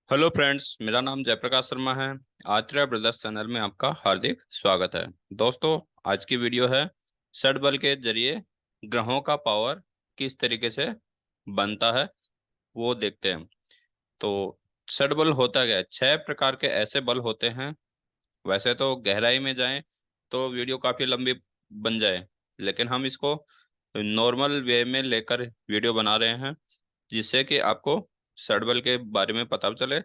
Hello friends, मेरा नाम जयप्रकाश शर्मा है। आत्रेय ब्रदर्स चैनल में आपका हार्दिक स्वागत है। दोस्तों, आज की वीडियो है षड बल के जरिए ग्रहों का पावर किस तरीके से बनता है, वो देखते हैं। तो षड बल होता क्या है? 6 प्रकार के ऐसे बल होते हैं। वैसे तो गहराई में जाएं तो वीडियो काफ़ी लंबी बन जाए, लेकिन हम इसको नॉर्मल वे में लेकर वीडियो बना रहे हैं, जिससे कि आपको सटबल के बारे में पता चले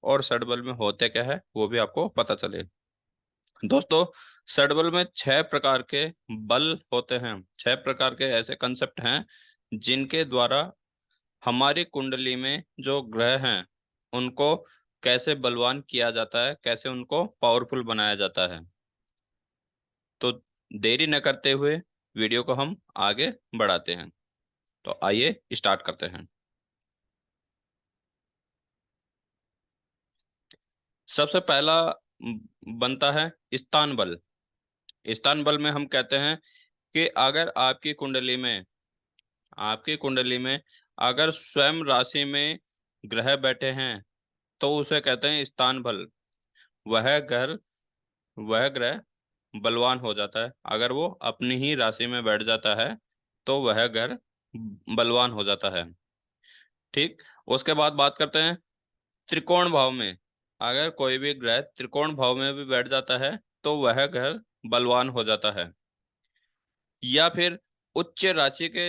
और सटबल में होते क्या है वो भी आपको पता चले। दोस्तों, सटबल में 6 प्रकार के बल होते हैं। 6 प्रकार के ऐसे कंसेप्ट हैं जिनके द्वारा हमारी कुंडली में जो ग्रह हैं उनको कैसे बलवान किया जाता है, कैसे उनको पावरफुल बनाया जाता है। तो देरी न करते हुए वीडियो को हम आगे बढ़ाते हैं। तो आइए स्टार्ट करते हैं। सबसे पहला बनता है स्थान बल। स्थान बल में हम कहते हैं कि अगर आपकी कुंडली में अगर स्वयं राशि में ग्रह बैठे हैं तो उसे कहते हैं स्थान बल। वह घर वह ग्रह बलवान हो जाता है। अगर वो अपनी ही राशि में बैठ जाता है तो वह घर बलवान हो जाता है। ठीक। उसके बाद बात करते हैं त्रिकोण भाव में। अगर कोई भी ग्रह त्रिकोण भाव में भी बैठ जाता है तो वह ग्रह बलवान हो जाता है। या फिर उच्च राशि के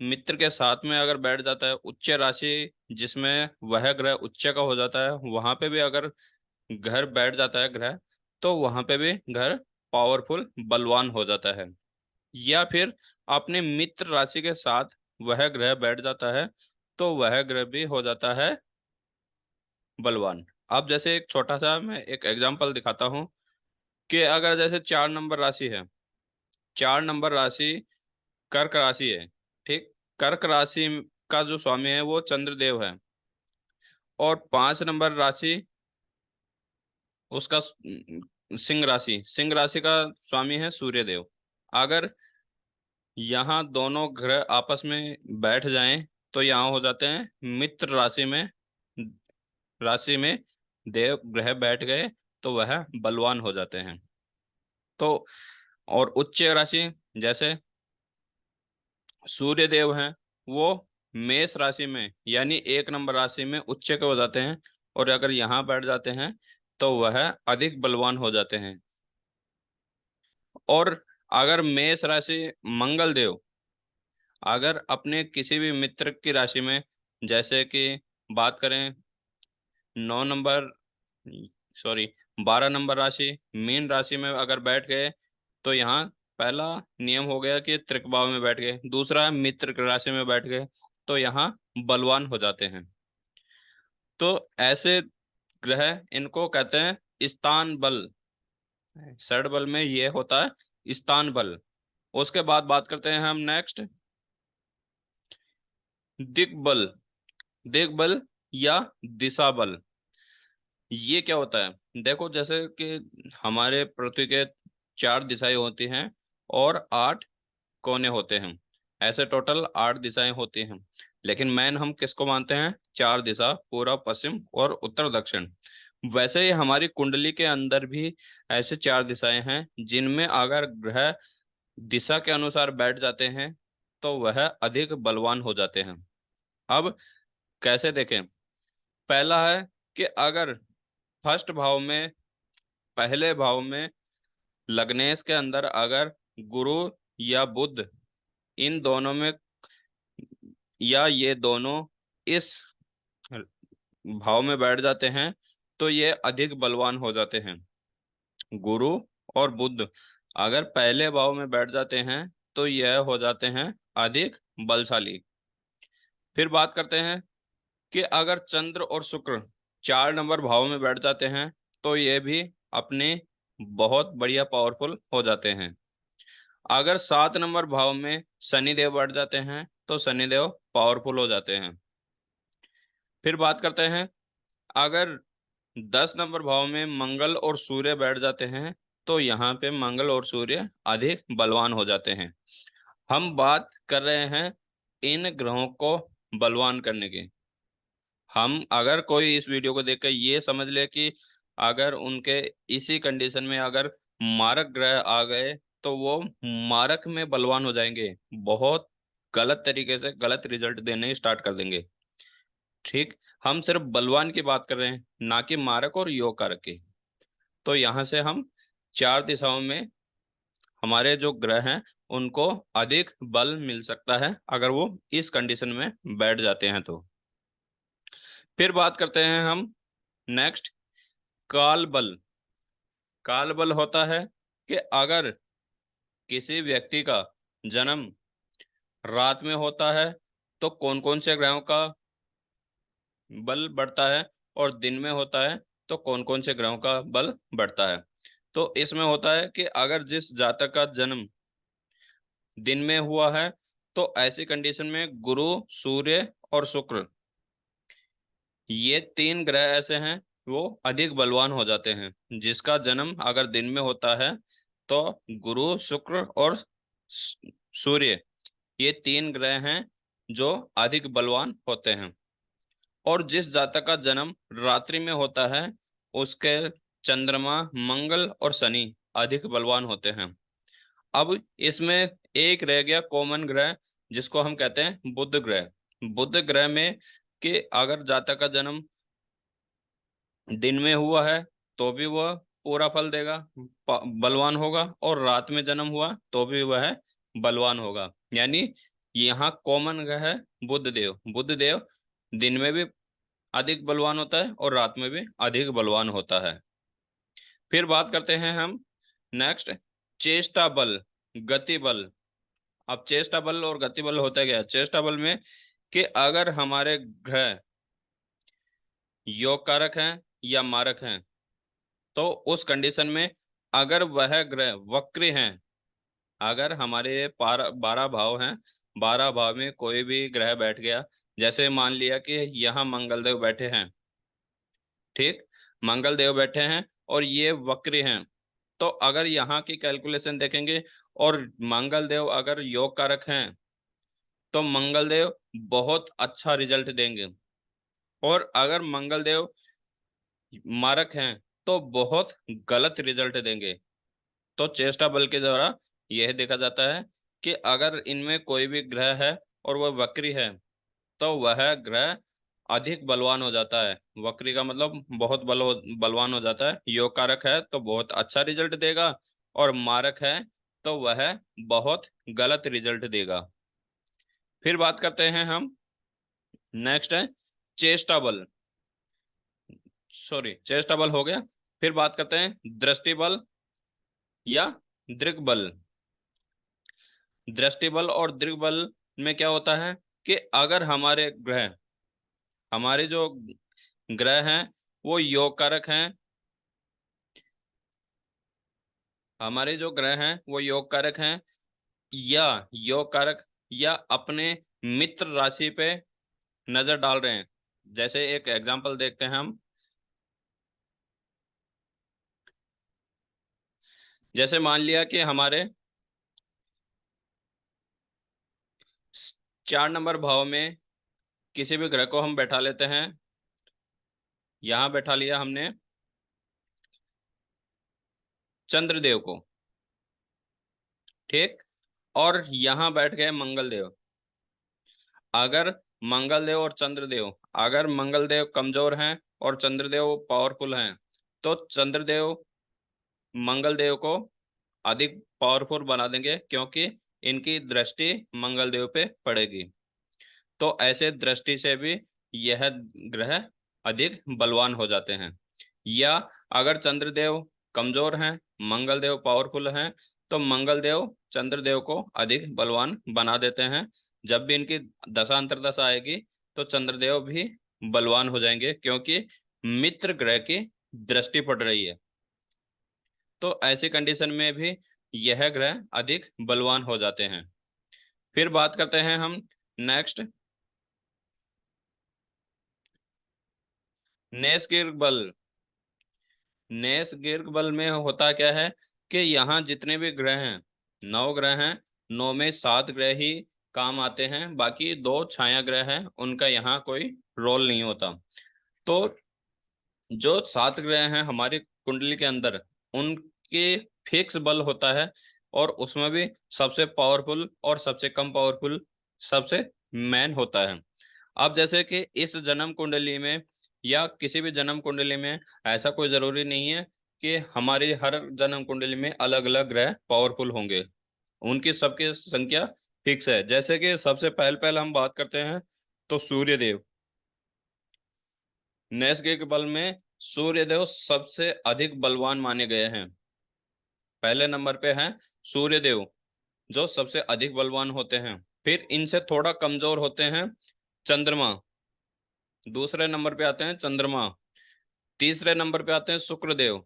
मित्र के साथ में अगर बैठ जाता है, उच्च राशि जिसमें वह ग्रह उच्च का हो जाता है, वहां पे भी अगर घर बैठ जाता है ग्रह, तो वहां पे भी घर पावरफुल बलवान हो जाता है। या फिर अपने मित्र राशि के साथ वह ग्रह बैठ जाता है तो वह ग्रह भी हो जाता है बलवान। अब जैसे एक छोटा सा मैं एक एग्जांपल दिखाता हूँ कि अगर जैसे 4 नंबर राशि है। 4 नंबर राशि कर्क राशि है। ठीक। कर्क राशि का जो स्वामी है वो चंद्रदेव है। और 5 नंबर राशि उसका सिंह राशि का स्वामी है सूर्यदेव। अगर यहाँ दोनों ग्रह आपस में बैठ जाएं तो यहाँ हो जाते हैं मित्र राशि में देव ग्रह बैठ गए तो वह बलवान हो जाते हैं। तो और उच्च राशि जैसे सूर्य देव हैं, वो मेष राशि में यानी 1 नंबर राशि में उच्च के हो जाते हैं। और अगर यहाँ बैठ जाते हैं तो वह अधिक बलवान हो जाते हैं। और अगर मेष राशि मंगल देव अगर अपने किसी भी मित्र की राशि में, जैसे कि बात करें 9 नंबर, सॉरी 12 नंबर राशि मीन राशि में अगर बैठ गए तो यहाँ पहला नियम हो गया कि त्रिक भाव में बैठ गए, दूसरा मित्र की राशि में बैठ गए तो यहाँ बलवान हो जाते हैं। तो ऐसे ग्रह इनको कहते हैं स्थान बल। षड बल में ये होता है स्थान बल। उसके बाद बात करते हैं हम नेक्स्ट दिग्बल। दिग्बल या दिशा बल, ये क्या होता है? देखो, जैसे कि हमारे पृथ्वी के 4 दिशाएं होती हैं और 8 कोने होते हैं। ऐसे टोटल 8 दिशाएं होती हैं, लेकिन मैन हम किसको मानते हैं? 4 दिशा, पूर्व पश्चिम और उत्तर दक्षिण। वैसे ही हमारी कुंडली के अंदर भी ऐसे 4 दिशाएं हैं जिनमें अगर ग्रह दिशा के अनुसार बैठ जाते हैं तो वह अधिक बलवान हो जाते हैं। अब कैसे देखें? पहला है कि अगर फर्स्ट भाव में, पहले भाव में लग्नेश के अंदर अगर गुरु या बुध, इन दोनों में, या ये दोनों इस भाव में बैठ जाते हैं तो ये अधिक बलवान हो जाते हैं। गुरु और बुध अगर पहले भाव में बैठ जाते हैं तो यह हो जाते हैं अधिक बलशाली। फिर बात करते हैं कि अगर चंद्र और शुक्र 4 नंबर भाव में बैठ जाते हैं तो ये भी अपने बहुत बढ़िया पावरफुल हो जाते हैं। अगर 7 नंबर भाव में शनिदेव बैठ जाते हैं तो शनिदेव पावरफुल हो जाते हैं। फिर बात करते हैं अगर 10 नंबर भाव में मंगल और सूर्य बैठ जाते हैं तो यहाँ पे मंगल और सूर्य अधिक बलवान हो जाते हैं। हम बात कर रहे हैं इन ग्रहों को बलवान करने की। हम अगर कोई इस वीडियो को देखकर ये समझ ले कि अगर उनके इसी कंडीशन में अगर मारक ग्रह आ गए तो वो मारक में बलवान हो जाएंगे, बहुत गलत तरीके से गलत रिजल्ट देने स्टार्ट कर देंगे। ठीक, हम सिर्फ बलवान की बात कर रहे हैं, ना कि मारक और योग कारक की। तो यहाँ से हम चार दिशाओं में हमारे जो ग्रह हैं उनको अधिक बल मिल सकता है अगर वो इस कंडीशन में बैठ जाते हैं तो। फिर बात करते हैं हम नेक्स्ट, काल बल। काल बल होता है कि अगर किसी व्यक्ति का जन्म रात में होता है तो कौन कौन से ग्रहों का बल बढ़ता है, और दिन में होता है तो कौन कौन से ग्रहों का बल बढ़ता है। तो इसमें होता है कि अगर जिस जातक का जन्म दिन में हुआ है तो ऐसी कंडीशन में गुरु, सूर्य और शुक्र, ये तीन ग्रह ऐसे हैं वो अधिक बलवान हो जाते हैं। जिसका जन्म अगर दिन में होता है तो गुरु, शुक्र और सूर्य, ये तीन ग्रह हैं जो अधिक बलवान होते हैं। और जिस जातक का जन्म रात्रि में होता है उसके चंद्रमा, मंगल और शनि अधिक बलवान होते हैं। अब इसमें एक रह गया कॉमन ग्रह, जिसको हम कहते हैं बुध ग्रह। बुध ग्रह में कि अगर जातक का जन्म दिन में हुआ है तो भी वह पूरा फल देगा, बलवान होगा, और रात में जन्म हुआ तो भी वह बलवान होगा। यानी यहाँ कॉमन ग्रह है बुध देव। बुध देव दिन में भी अधिक बलवान होता है और रात में भी अधिक बलवान होता है। फिर बात करते हैं हम नेक्स्ट, चेष्टा बल, गति बल। अब चेष्टा बल और गति बल होता है क्या? चेष्टा बल में कि अगर हमारे ग्रह योग कारक हैं या मारक हैं तो उस कंडीशन में अगर वह ग्रह वक्री हैं, अगर हमारे 12 भाव हैं, 12 भाव में कोई भी ग्रह बैठ गया, जैसे मान लिया कि यहाँ मंगलदेव बैठे हैं, ठीक, मंगल देव बैठे हैं और ये वक्री हैं, तो अगर यहाँ की कैलकुलेशन देखेंगे और मंगल देव अगर योग कारक हैं तो मंगल देव बहुत अच्छा रिजल्ट देंगे, और अगर मंगल देव मारक हैं तो बहुत गलत रिजल्ट देंगे। तो चेष्टा बल के द्वारा यह देखा जाता है कि अगर इनमें कोई भी ग्रह है और वह वक्री है तो वह ग्रह अधिक बलवान हो जाता है। वक्री का मतलब बहुत बलवान हो जाता है। योग कारक है तो बहुत अच्छा रिजल्ट देगा, और मारक है तो वह बहुत गलत रिजल्ट देगा। फिर बात करते हैं हम नेक्स्ट है चेष्टा बल, सॉरी चेष्टा बल हो गया। फिर बात करते हैं दृष्टि बल या दृक बल। दृष्टि बल और दृक बल में क्या होता है कि अगर हमारे जो ग्रह हैं वो योग कारक हैं, हमारे जो ग्रह हैं वो योग कारक हैं या योग कारक या अपने मित्र राशि पे नजर डाल रहे हैं। जैसे एक एग्जांपल देखते हैं हम, जैसे मान लिया कि हमारे 4 नंबर भाव में किसी भी ग्रह को हम बैठा लेते हैं। यहाँ बैठा लिया हमने चंद्रदेव को, ठीक, और यहाँ बैठ गए मंगलदेव। अगर मंगलदेव और चंद्रदेव, अगर मंगलदेव कमजोर हैं और चंद्रदेव पावरफुल हैं तो चंद्रदेव मंगलदेव को अधिक पावरफुल बना देंगे, क्योंकि इनकी दृष्टि मंगलदेव पे पड़ेगी। तो ऐसे दृष्टि से भी यह ग्रह अधिक बलवान हो जाते हैं। या अगर चंद्रदेव कमजोर हैं, मंगलदेव पावरफुल हैं, तो मंगलदेव चंद्रदेव को अधिक बलवान बना देते हैं। जब भी इनकी दशा अंतर्दशा आएगी तो चंद्रदेव भी बलवान हो जाएंगे, क्योंकि मित्र ग्रह की दृष्टि पड़ रही है। तो ऐसी कंडीशन में भी यह ग्रह अधिक बलवान हो जाते हैं। फिर बात करते हैं हम नेक्स्ट, नेस्गिर बल। नेस्गिर बल में होता क्या है कि यहाँ जितने भी ग्रह हैं, 9 ग्रह हैं, 9 में 7 ग्रह ही काम आते हैं, बाकी 2 छाया ग्रह हैं उनका यहाँ कोई रोल नहीं होता। तो जो 7 ग्रह हैं हमारी कुंडली के अंदर, उनके फिक्स बल होता है, और उसमें भी सबसे पावरफुल और सबसे कम पावरफुल सबसे मैन होता है। अब जैसे कि इस जन्म कुंडली में या किसी भी जन्म कुंडली में ऐसा कोई जरूरी नहीं है कि हमारी हर जन्म कुंडली में अलग अलग ग्रह पावरफुल होंगे, उनकी सबकी संख्या फिक्स है। जैसे कि सबसे पहले पहले हम बात करते हैं तो सूर्य देव। नैसर्गिक बल में सूर्य देव सबसे अधिक बलवान माने गए हैं। पहले नंबर पे हैं सूर्य देव, जो सबसे अधिक बलवान होते हैं। फिर इनसे थोड़ा कमजोर होते हैं चंद्रमा। दूसरे नंबर पे आते हैं चंद्रमा। तीसरे नंबर पे आते हैं शुक्रदेव।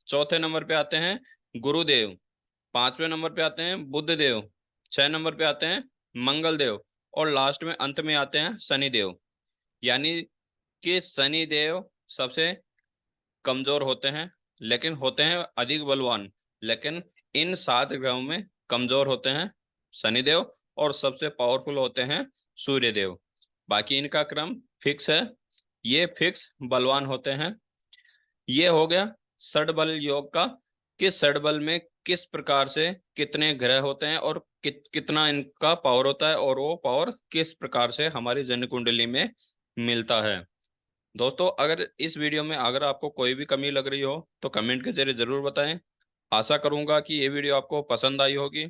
चौथे नंबर पे आते हैं गुरुदेव। पांचवें नंबर पे आते हैं बुध देव। 6 नंबर पे आते हैं मंगल देव। और लास्ट में अंत में आते हैं शनि देव। यानी कि शनि देव सबसे कमजोर होते हैं, लेकिन होते हैं अधिक बलवान। लेकिन इन 7 ग्रहों में कमजोर होते हैं शनिदेव, और सबसे पावरफुल होते हैं सूर्य देव। बाकी इनका क्रम फिक्स है, ये फिक्स बलवान होते हैं। ये हो गया षडबल योग का, कि षडबल में किस प्रकार से कितने ग्रह होते हैं और कितना इनका पावर होता है, और वो पावर किस प्रकार से हमारी जन्म कुंडली में मिलता है। दोस्तों, अगर इस वीडियो में अगर आपको कोई भी कमी लग रही हो तो कमेंट के जरिए जरूर बताएं। आशा करूंगा कि ये वीडियो आपको पसंद आई होगी।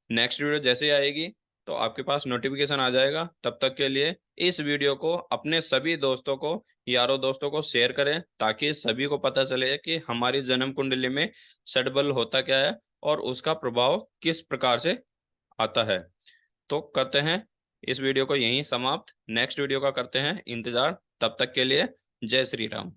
नेक्स्ट वीडियो जैसे ही आएगी तो आपके पास नोटिफिकेशन आ जाएगा। तब तक के लिए इस वीडियो को अपने सभी दोस्तों को, यारों दोस्तों को शेयर करें, ताकि सभी को पता चले कि हमारी जन्म कुंडली में षडबल होता क्या है और उसका प्रभाव किस प्रकार से आता है। तो करते हैं इस वीडियो को यहीं समाप्त। नेक्स्ट वीडियो का करते हैं इंतजार। तब तक के लिए जय श्री राम।